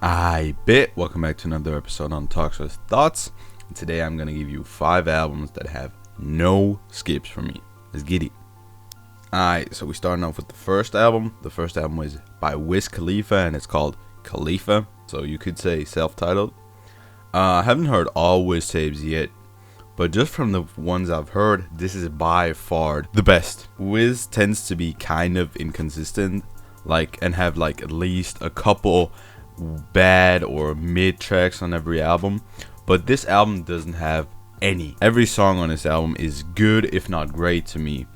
I bet. Welcome back to another episode on Toxiris Thoughts. And today I'm gonna give you 5 albums that have no skips for me. Let's get it. Alright, so we starting off with the first album. The first album was by Wiz Khalifa and it's called Khalifa. So you could say self-titled. I haven't heard all Wiz tapes yet, but just from the ones I've heard, this is by far the best. Wiz tends to be kind of inconsistent, and have at least a couple bad or mid tracks on every album, but this album doesn't have any. Every song on this album is good, if not great, to me.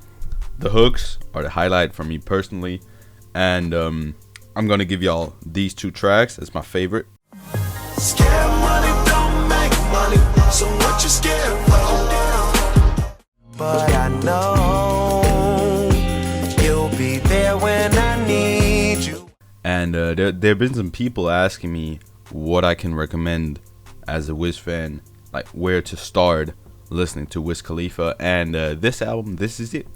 The hooks are the highlight for me personally, and I'm gonna give y'all these 2 tracks as my favorite. Scared money don't make money, so what you scared for? But I know you'll be there when I need you. And there have been some people asking me what I can recommend as a Wiz fan, like where to start listening to Wiz Khalifa. And this album, this is it.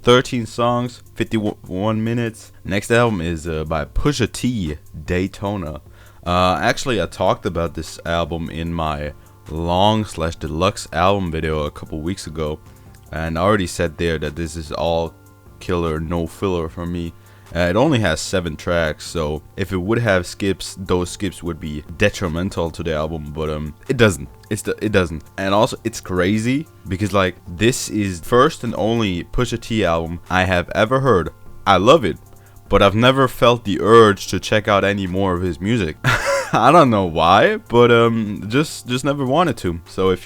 13 songs, 51 minutes. Next album is by Pusha T-Daytona. Actually, I talked about this album in my long/deluxe album video a couple weeks ago, and I already said there that this is all killer, no filler for me. It only has 7 tracks, so if it would have skips, those skips would be detrimental to the album, but it doesn't. It doesn't. And also, it's crazy because this is first and only Pusha T album I have ever heard. I love it, but I've never felt the urge to check out any more of his music. I don't know why, but just never wanted to. So if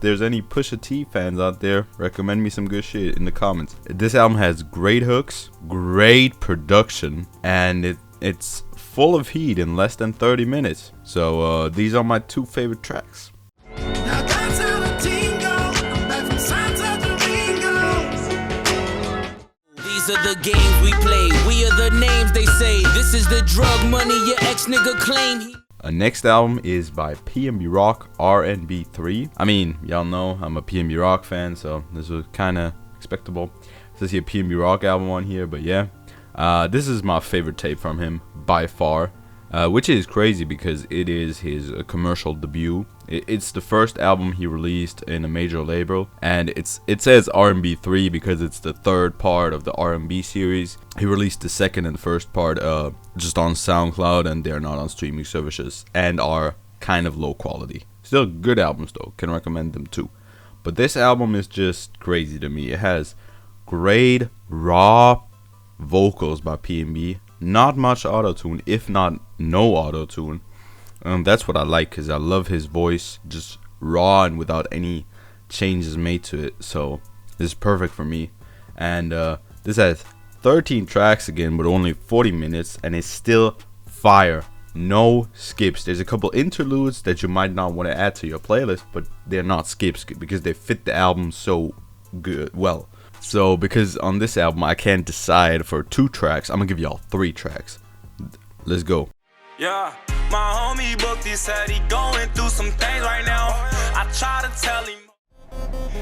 there's any Pusha T fans out there, recommend me some good shit in the comments. This album has great hooks, great production, and it's full of heat in less than 30 minutes. So these are my 2 favorite tracks. These are the games we play. We are the names they say. This is the drug money your ex nigga claim. Next album is by PnB Rock-RNB3. I mean, y'all know I'm a PnB Rock fan, so this was kind of expectable. This is a PnB Rock album on here, but yeah. This is my favorite tape from him by far, which is crazy because it is his commercial debut. It's the first album he released in a major label, and it says R&B3 because it's the 3rd part of the R&B series. He released the 2nd and 1st part just on SoundCloud, and they're not on streaming services and are kind of low quality. Still good albums though, can recommend them too. But this album is just crazy to me. It has great raw vocals by PnB, not much auto-tune, if not no auto-tune. That's what I like, because I love his voice, just raw and without any changes made to it. So this is perfect for me. And this has 13 tracks again, but only 40 minutes, and it's still fire. No skips. There's a couple interludes that you might not want to add to your playlist, but they're not skips because they fit the album so well. So because on this album I can't decide for 2 tracks, I'm gonna give y'all 3 tracks. Let's go. Yeah, my homie booked, he said he going through some things right now. I try to tell him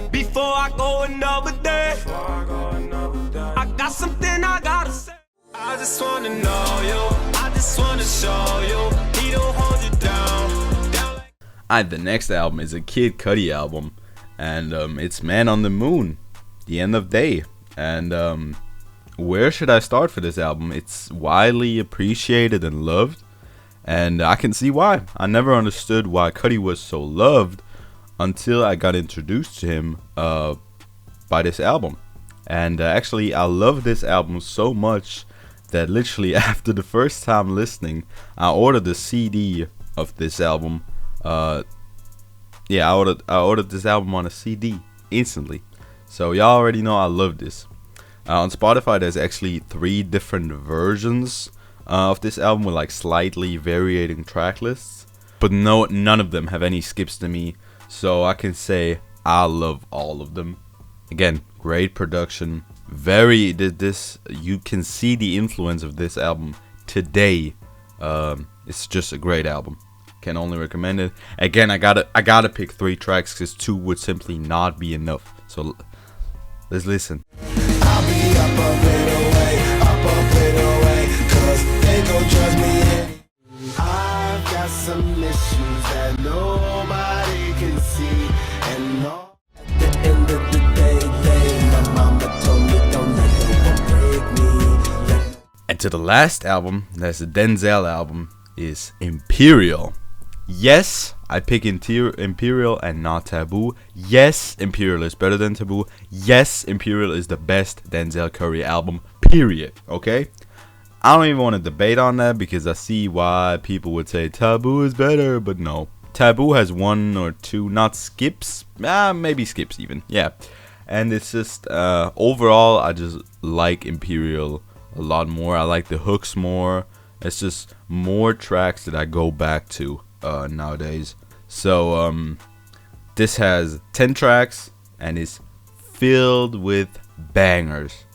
before I go another day. I got something I gotta say. I just wanna know you, I just wanna show you. He don't hold you down. Alright, the next album is a Kid Cudi album, and it's Man on the Moon, The End of Day. And where should I start for this album? It's widely appreciated and loved, and I can see why. I never understood why Cudi was so loved until I got introduced to him by this album. And actually, I love this album so much that literally after the first time listening, I ordered the CD of this album. I ordered this album on a CD instantly. So y'all already know I love this. On Spotify, there's actually 3 different versions of this album with slightly varying track lists, but none of them have any skips to me, so I can say I love all of them. Again, great production. You can see the influence of this album today. It's just a great album. Can only recommend it. Again, I gotta pick 3 tracks because 2 would simply not be enough. So let's listen. I'll be up a bit away, 'cause they gon' judge me. I some issues that nobody can see. And all at the end of the day, my mama told me don't let no one break me. And to the last album, that's the Denzel album, is Imperial. Yes, I pick Imperial and not Taboo. Yes, Imperial is better than Taboo. Yes, Imperial is the best Denzel Curry album, period. Okay? I don't even want to debate on that because I see why people would say Taboo is better, but no. Taboo has one or two, not skips. Maybe skips even. Yeah. And it's just, overall, I just like Imperial a lot more. I like the hooks more. It's just more tracks that I go back to nowadays. So this has 10 tracks and is filled with bangers.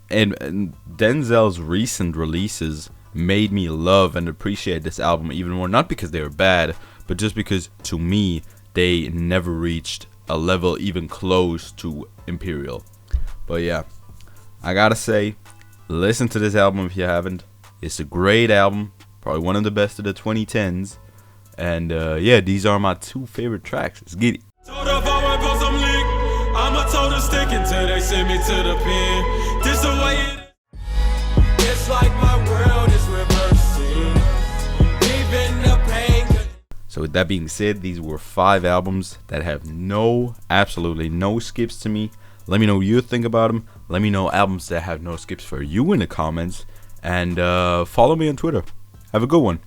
And Denzel's recent releases made me love and appreciate this album even more, not because they were bad, but just because to me they never reached a level even close to Imperial. But yeah, I gotta say, listen to this album if you haven't. It's a great album, probably one of the best of the 2010s. And yeah, these are my two favorite tracks. Let's get it. I'ma told her stick until they send me to the pen. This the way it is. It's like my world is reversing. Leaving the pain. So with that being said, these were 5 albums that have absolutely no skips to me. Let me know what you think about them. Let me know albums that have no skips for you in the comments. And follow me on Twitter. Have a good one.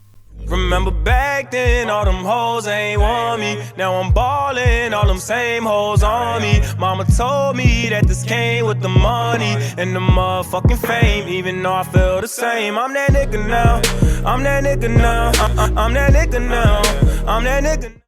Remember back then, all them hoes ain't want me. Now I'm ballin', all them same hoes on me. Mama told me that this came with the money and the motherfucking fame. Even though I feel the same, I'm that nigga now. I'm that nigga now. I'm that nigga now. I'm that nigga.